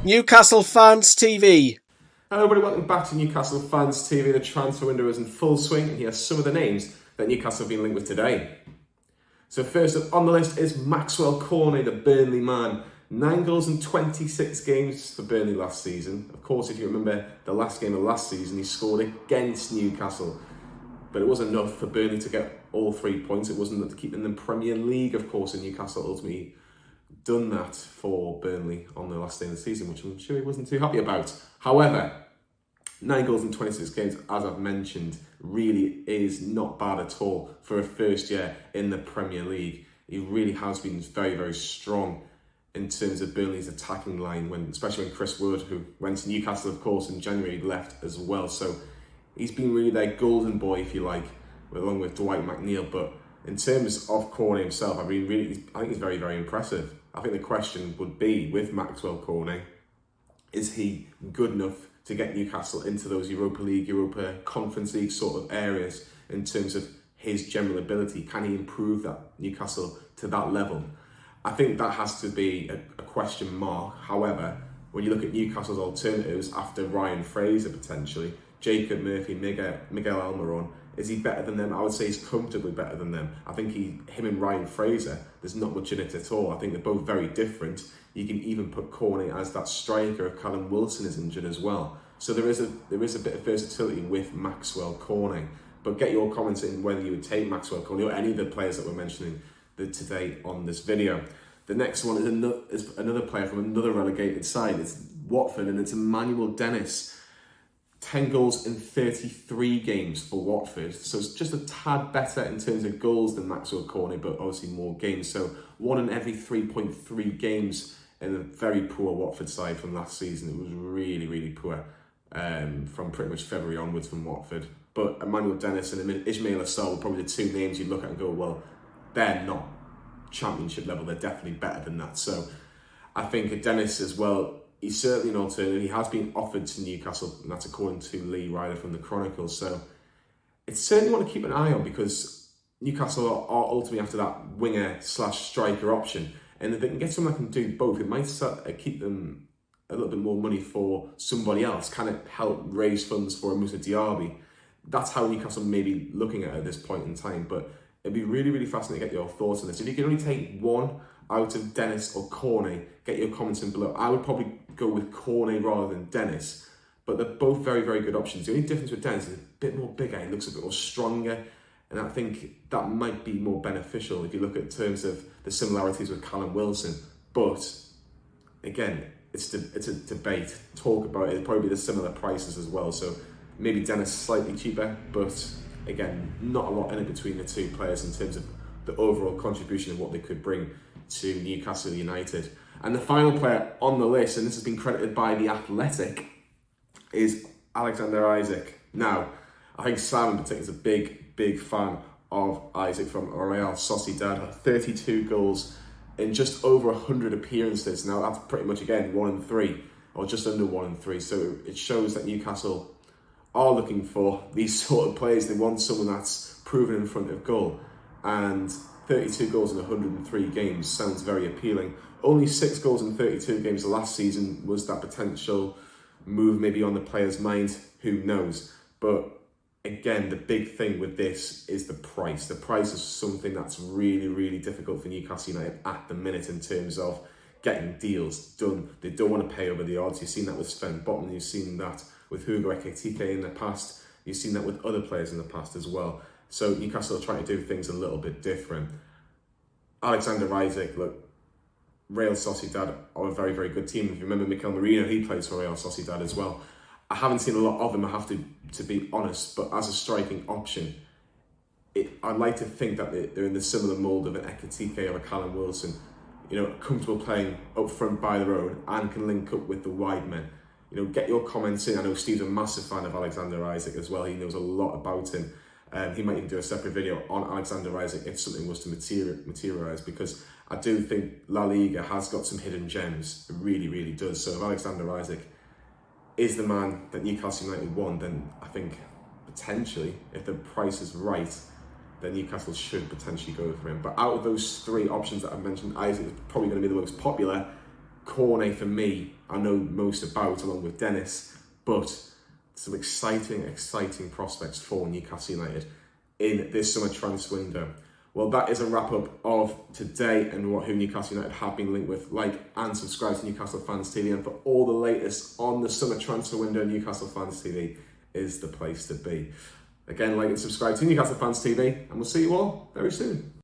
Newcastle Fans TV. Hello everybody, welcome back to Newcastle Fans TV. The transfer window is in full swing and here are some of the names that Newcastle have been linked with today. So first up on the list is Maxwell Cornet, the Burnley man. 9 goals in 26 games for Burnley last season. Of course, if you remember the last game of last season, he scored against Newcastle. But it was enough for Burnley to get all 3 points. It wasn't enough to keep them in the Premier League, of course, and Newcastle ultimately done that for Burnley on the last day of the season, which I'm sure he wasn't too happy about. However, 9 goals in 26 games, as I've mentioned, really is not bad at all for a first year in the Premier League. He really has been very, very strong in terms of Burnley's attacking line, especially when Chris Wood, who went to Newcastle, of course, in January, left as well. So he's been really their golden boy, if you like, along with Dwight McNeil. But in terms of Cornet himself, I think he's very, very impressive. I think the question would be, with Maxwell Cornet, is he good enough to get Newcastle into those Europa League, Europa Conference League sort of areas in terms of his general ability? Can he improve that Newcastle to that level? I think that has to be a question mark. However, when you look at Newcastle's alternatives after Ryan Fraser potentially, Jacob Murphy, Miguel Almiron, is he better than them? I would say he's comfortably better than them. I think him and Ryan Fraser, there's not much in it at all. I think they're both very different. You can even put Cornet as that striker if Callum Wilson is injured as well. So there is a bit of versatility with Maxwell Cornet. But get your comments in whether you would take Maxwell Cornet or any of the players that we're mentioning today on this video. The next one is another player from another relegated side. It's Watford, and it's Emmanuel Dennis. 10 goals in 33 games for Watford. So it's just a tad better in terms of goals than Maxwell Cornet, but obviously more games. So 1 in every 3.3 games in a very poor Watford side from last season. It was really, really poor from pretty much February onwards from Watford. But Emmanuel Dennis and Ismail Assar were probably the two names you'd look at and go, well, they're not Championship level. They're definitely better than that. So I think Dennis as well, he's certainly an alternative. He has been offered to Newcastle, and that's according to Lee Ryder from the Chronicles. So it's certainly one to keep an eye on, because Newcastle are ultimately after that winger/striker option. And if they can get someone that can do both, it might keep them a little bit more money for somebody else. Can it help raise funds for a Moussa Diaby? That's how Newcastle may be looking at it at this point in time. But it'd be really, really fascinating to get your thoughts on this. If you can only take one out of Dennis or Cornet, get your comments in below. I would probably go with Cornet rather than Dennis, but they're both very, very good options. The only difference with Dennis is a bit more bigger, he looks a bit more stronger, and I think that might be more beneficial if you look at terms of the similarities with Callum Wilson. But again, it's a debate. Talk about it. It'll probably be the similar prices as well. So maybe Dennis slightly cheaper, but again, not a lot in it between the two players in terms of the overall contribution of what they could bring to Newcastle United. And the final player on the list, and this has been credited by The Athletic, is Alexander Isak. Now, I think Sam in particular is a big, big fan of Isak from Real Sociedad. 32 goals in just over 100 appearances. Now, that's pretty much, again, 1 in 3, or just under 1 in 3. So it shows that Newcastle are looking for these sort of players. They want someone that's proven in front of goal. And 32 goals in 103 games sounds very appealing. Only 6 goals in 32 games last season. Was that potential move maybe on the player's mind? Who knows? But again, the big thing with this is the price. The price is something that's really, really difficult for Newcastle United at the minute in terms of getting deals done. They don't want to pay over the odds. You've seen that with Sven Botman. You've seen that with Hugo Ekitike in the past. You've seen that with other players in the past as well. So Newcastle are trying to do things a little bit different. Alexander Isak, look, Real Sociedad are a very, very good team. If you remember Mikel Merino, he plays for Real Sociedad as well. I haven't seen a lot of them, I have to be honest, but as a striking option, I'd like to think that they're in the similar mould of an Ekitike or a Callum Wilson, you know, comfortable playing up front by their own and can link up with the wide men. You know, get your comments in. I know Steve's a massive fan of Alexander Isak as well. He knows a lot about him. He might even do a separate video on Alexander Isak if something was to materialise, because I do think La Liga has got some hidden gems. It really, really does. So if Alexander Isak is the man that Newcastle United want, then I think potentially, if the price is right, then Newcastle should potentially go for him. But out of those 3 options that I've mentioned, Isak is probably going to be the most popular. Cornet, for me, I know most about, along with Dennis, but some exciting prospects for Newcastle United in this summer transfer window. Well, that is a wrap up of today and who Newcastle United have been linked with. Like and subscribe to Newcastle Fans TV, and for all the latest on the summer transfer window, Newcastle Fans TV is the place to be. Again, like and subscribe to Newcastle Fans TV, and we'll see you all very soon.